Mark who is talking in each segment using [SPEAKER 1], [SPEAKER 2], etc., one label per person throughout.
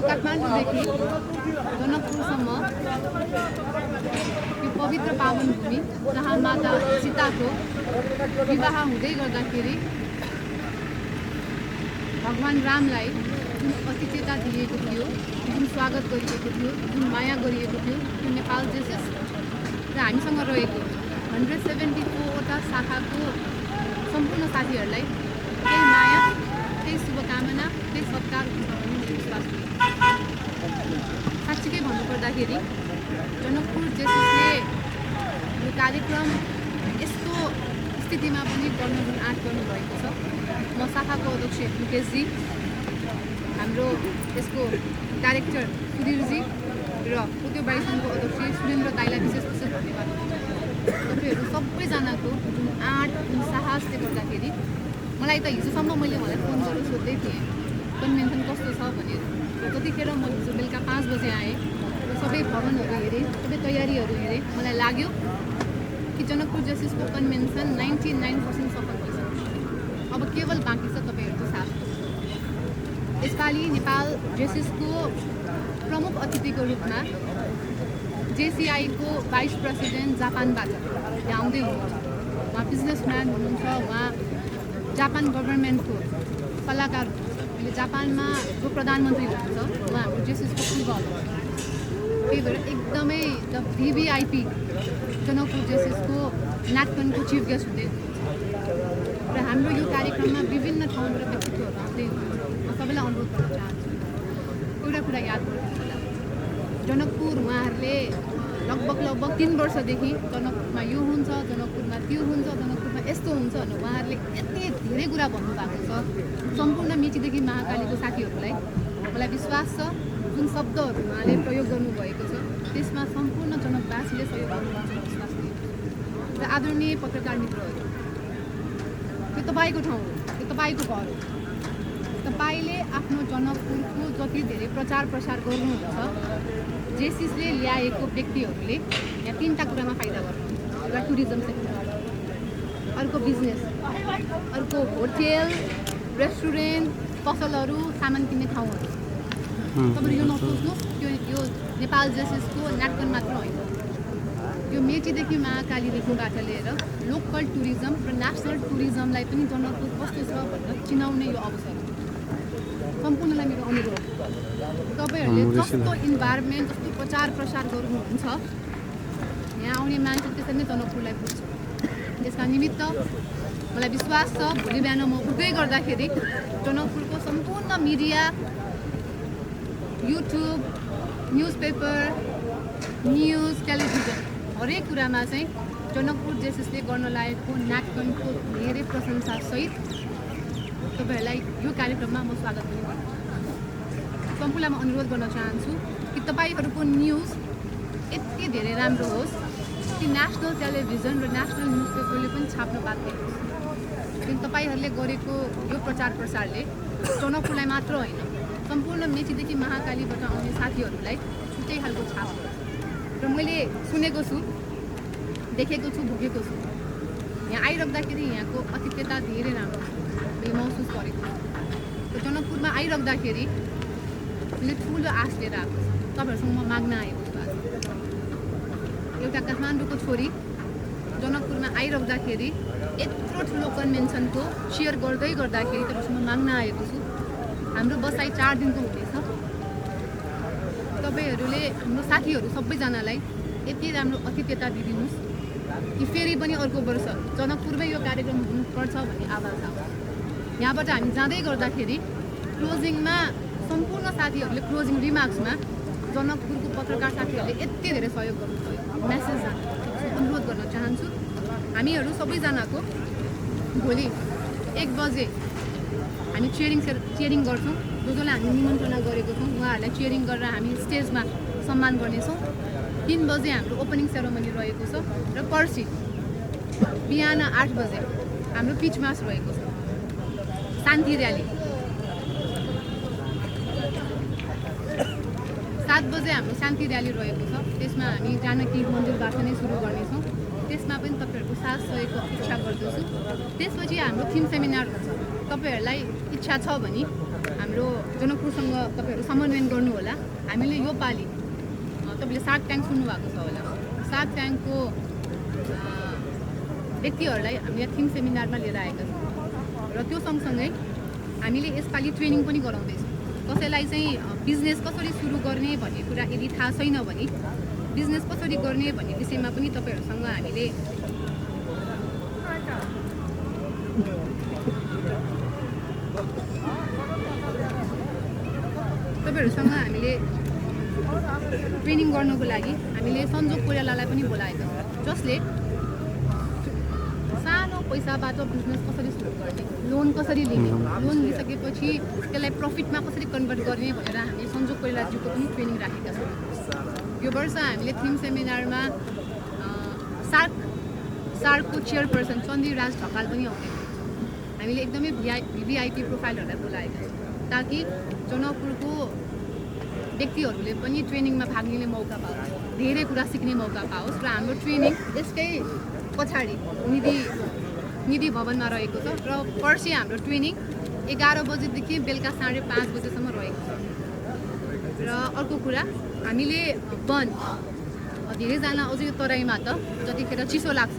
[SPEAKER 1] काठमाडौँदेखि जनकपुरसम्म यो पवित्र पावन भूमि जहाँ माता सीताको विवाह हुँदै गर्दाखेरि भगवान रामलाई जुन अतिथ्यता दिएको थियो, जुन स्वागत गरिएको थियो, जुन माया गरिएको थियो, त्यो नेपाल जेसस र हामीसँग रहेको 174वटा शाखाको सम्पूर्ण साथीहरूलाई त्यही माया, त्यही शुभकामना, त्यही सत्कार हुन्छ भन्ने मेरो विश्वास थियो। साँच्चीकै भन्नुपर्दाखेरि जनकपुर जेससले यो कार्यक्रम यस्तो स्थितिमा पनि गर्न जुन आँट गर्नुभएको छ, म शाखाको अध्यक्ष मुकेशजी, हाम्रो यसको डाइरेक्टर सुधीरजी र उद्योग वाणिज्य सङ्घको अध्यक्ष सुरेन्द्र दाईलाई विशेष धन्यवाद दिन्छु। तपाईँहरू सबैजनाको जुन आँट, जुन साहसले गर्दाखेरि मलाई त हिजोसम्म मैले उहाँलाई फोन गरेर सोध्दै थिएँ कन्भेन्सन कस्तो छ भनेर। जतिखेर म हिजो बेलुका 5 बजे आएँ र सबै भवनहरू हेरेँ, सबै तयारीहरू हेरेँ, मलाई लाग्यो कि जनकपुर जेससको कन्भेन्सन 99% सफल भइसक्यो। अब केवल बाँकी छ तपाईँहरूको साथ। यसपालि नेपाल जेससको प्रमुख अतिथिको रूपमा जेसिआईको भाइस प्रेसिडेन्ट जापानबाट यहाँ आउँदै हुनुहुन्छ। उहाँ बिजनेसम्यान हुनुहुन्छ, उहाँ जापान गभर्मेन्टको सल्लाहकार हुनुहुन्छ। अहिले जापानमा जो प्रधानमन्त्री हुनुहुन्छ उहाँ हाम्रो जेससको पूर्व हुनुहुन्छ। त्यही भएर एकदमै the VVIP Janakpur जेससको नाटकनको chief guest हुँदै हुनुहुन्छ र हाम्रो यो कार्यक्रममा विभिन्न ठाउँबाट व्यक्तित्वहरू आउँदै हुनुहुन्छ। म सबैलाई अनुरोध गर्न चाहन्छु, एउटा कुरा याद गर्नु होला, जनकपुर उहाँहरूले लगभग 3 वर्षदेखि जनकपुरमा यो हुन्छ, जनकपुरमा त्यो हुन्छ, जनकपुरमा यस्तो हुन्छ भनेर उहाँहरूले यति धेरै कुरा भन्नुभएको छ। सम्पूर्ण मेचीदेखि महाकालीको साथीहरूलाई मलाई विश्वास छ जुन शब्दहरू उहाँले प्रयोग गर्नुभएको छ त्यसमा सम्पूर्ण जनकवासीले सहयोग गर्नुहुन्छ विश्वास दिएको र आदरणीय पत्रकार मित्रहरू, यो तपाईँको ठाउँ हो, यो तपाईँको घर हो। तपाईँले आफ्नो जनकपुरको जति धेरै प्रचार प्रसार गर्नुहुन्छ, जेसिसले ल्याएको व्यक्तिहरूले यहाँ 3टा कुरामा फाइदा गर्नुहुन्छ। एउटा टुरिज्म सेक्टर, अर्को बिजनेस, अर्को होटेल, रेस्टुरेन्ट, पसलहरू, सामान किन्ने ठाउँहरू। तपाईँले यो नसोच्नुहोस् यो नेपाल जेससको नाटकन मात्र होइन, यो मेचीदेखि महाकालीदेखिबाट लिएर लोकल टुरिज्म र नेसनल टुरिज्मलाई पनि जनकपुर कस्तो छ भनेर चिनाउने यो अवसर हो। सम्पूर्णलाई मेरो अनुरोध, तपाईँहरूले जस्तो इन्भाइरोमेन्ट, जस्तो प्रचार प्रसार गर्नुहुन्छ, यहाँ आउने मान्छे त्यसरी नै जनकपुरलाई बुझ्छ। त्यसका निमित्त मलाई विश्वास छ भोलि बिहान म उठ्दै गर्दाखेरि जनकपुरको सम्पूर्ण media, YouTube, newspaper, news, television हरेक कुरामा चाहिँ जनकपुर जेससले गर्न लागेको नाटकनको धेरै प्रशंसासहित तपाईँहरूलाई यो कार्यक्रममा म स्वागत पनि गर्छु। सम्पूर्णलाई म अनुरोध गर्न चाहन्छु कि तपाईँहरूको न्युज यति धेरै राम्रो होस् कि नेसनल टेलिभिजन र नेसनल न्युज पेपरले पनि छाप्न बाध्य होस्। किन तपाईँहरूले गरेको यो प्रचार प्रसारले जनकपुरलाई मात्र होइन, सम्पूर्ण मेचीदेखि महाकालीबाट आउने साथीहरूलाई छुट्टै खालको छाप हो। र मैले सुनेको छु, देखेको छु, भोगेको छु। यहाँ आइराख्दाखेरि यहाँको आतिथ्यता धेरै राम्रो छ, मैले महसुस गरेको छु। र जनकपुरमा आइराख्दाखेरि मैले ठुलो आश लिएर आएको छु, तपाईँहरूसँग म माग्न आएको छु। एउटा काठमाडौँको छोरी जनकपुरमा आइराख्दाखेरि यत्रो ठुलो कन्भेन्सनको सेयर गर्दै गर्दाखेरि तपाईँसँग माग्न आएको छु। हाम्रो बसाइ 4 दिनको हुनेछ। तपाईँहरूले हाम्रो साथीहरू सबैजनालाई यति राम्रो आतिथ्यता दिदिनुहोस् कि फेरि पनि अर्को वर्ष जनकपुरमै यो कार्यक्रम हुनुपर्छ भन्ने आवाज आउँछ। यहाँबाट हामी जाँदै गर्दाखेरि क्लोजिङमा सम्पूर्ण साथीहरूले क्लोजिङ रिमार्क्समा जनकपुरको पत्रकार साथीहरूले यति धेरै सहयोग गर्नुभयो, मेसेज जान्छ। अनुरोध गर्न चाहन्छु हामीहरू सबैजनाको भोलि 1 बजे हामी चेयरिङ गर्छौँ। जसलाई हामी निमन्त्रणा गरेको छौँ उहाँहरूलाई चेयरिङ गरेर हामी स्टेजमा सम्मान गर्नेछौँ। 3 बजे हाम्रो ओपनिङ सेरोमनी रहेको छ र पर्सि बिहान 8 बजे हाम्रो पिच मार्च रहेको छ, शान्ति र्याली। 7 बजे हाम्रो शान्ति र्याली रहेको छ, त्यसमा हामी जानकी मन्दिरबाट नै सुरु गर्नेछौँ। त्यसमा पनि तपाईँहरूको साथ सहयोगको इच्छा गर्दछु। त्यसपछि हाम्रो थिम सेमिनार हुन्छ। तपाईँहरूलाई इच्छा छ भने हाम्रो जनकपुरसँग तपाईँहरू समन्वयन गर्नुहोला। हामीले यो पालि तपाईँले सार्क ट्याङ्क सुन्नुभएको छ होला, सार्क ट्याङ्कको व्यक्तिहरूलाई हामीले थिम सेमिनारमा लिएर आएका छौँ र त्यो सँगसँगै हामीले यसपालि ट्रेनिङ पनि गराउँदैछौँ। कसैलाई चाहिँ बिजनेस कसरी सुरु गर्ने भन्ने कुरा यदि थाहा छैन भने बिजनेस कसरी गर्ने भन्ने विषयमा पनि तपाईँहरूसँग हामीले ट्रेनिङ गर्नको लागि हामीले सञ्जोग कोइरालालाई पनि बोलाएका छौँ, जसले सानो पैसाबाट बिजनेस कसरी सुरु गर्ने, लोन कसरी लिने, लोन लिइसकेपछि त्यसलाई प्रफिटमा कसरी कन्भर्ट गर्ने भनेर हामीले सञ्जोग कोइरालाजीको पनि ट्रेनिङ राखेका छौँ। यो वर्ष हामीले थिम सेमिनारमा सार्कको चेयरपर्सन चन्द्रराज ढकाल पनि आउँदै हुनुहुन्छ। हामीले एकदमै भिभिआइपी प्रोफाइलहरूलाई बोलाएका छौँ ताकि जनकपुरको व्यक्तिहरूले पनि ट्रेनिङमा भाग लिने मौका पाओस्, धेरै कुरा सिक्ने मौका पाओस् र हाम्रो ट्रेनिङ यसकै पछाडि निधि भवनमा रहेको छ र पर्सि हाम्रो ट्रेनिङ 11 बजेदेखि बेलुका 5:30 बजेसम्म रहेको छ। र अर्को कुरा हामीले धेरैजना अझै यो तराईमा त जतिखेर चिसो लाग्छ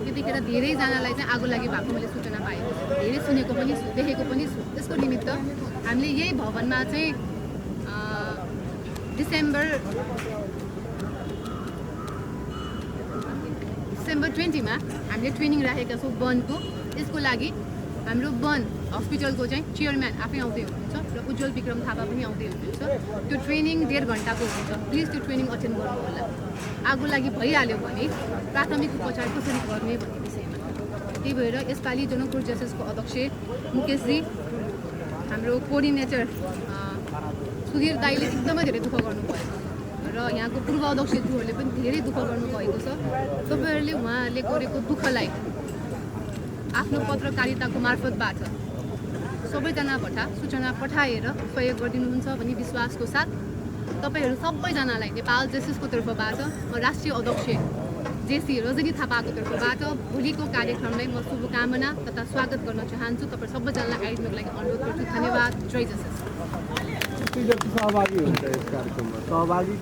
[SPEAKER 1] त्यतिखेर धेरैजनालाई चाहिँ आगो लागि भएको मैले सूचना पाएको छु, धेरै सुनेको पनि छु, देखेको पनि छु। त्यसको निमित्त हामीले यही भवनमा चाहिँ डिसेम्बर 20 हामीले ट्रेनिङ राखेका छौँ वनको। यसको लागि हाम्रो वन हस्पिटलको चाहिँ चेयरम्यान आफै आउँदै हुनुहुन्छ र उज्जवल विक्रम थापा पनि आउँदै हुनुहुन्छ। त्यो ट्रेनिङ 1.5 घन्टाको हुन्छ, प्लिज त्यो ट्रेनिङ अटेन्ड गर्नु होला। आगो लागि भइहाल्यो भने प्राथमिक उपचार कसरी गर्ने भन्ने विषयमा। त्यही भएर यसपालि जनकपुर जेएसएसको अध्यक्ष मुकेशजी, हाम्रो कोअर्डिनेटर सुधीर दाईले एकदमै धेरै दुःख गर्नुभएको र यहाँको पूर्व अध्यक्षज्यूहरूले पनि धेरै दुःख गर्नुभएको छ। तपाईँहरूले उहाँहरूले गरेको दुःखलाई आफ्नो पत्रकारिताको मार्फतबाट सबैजनाबाट सूचना पठाएर सहयोग गरिदिनुहुन्छ भन्ने विश्वासको साथ तपाईँहरू सबैजनालाई नेपाल जेएसएसको तर्फबाट राष्ट्रिय अध्यक्ष जेसी रजनी थापाको तर्फबाट भोलिको कार्यक्रमलाई म शुभकामना तथा स्वागत गर्न चाहन्छु। तपाईँ सबैजनालाई आइदिनुको लागि अनुरोध गर्छु। धन्यवाद। जय जेएसएस।
[SPEAKER 2] सहभागी हुन्छ यस कार्यक्रममा सहभागी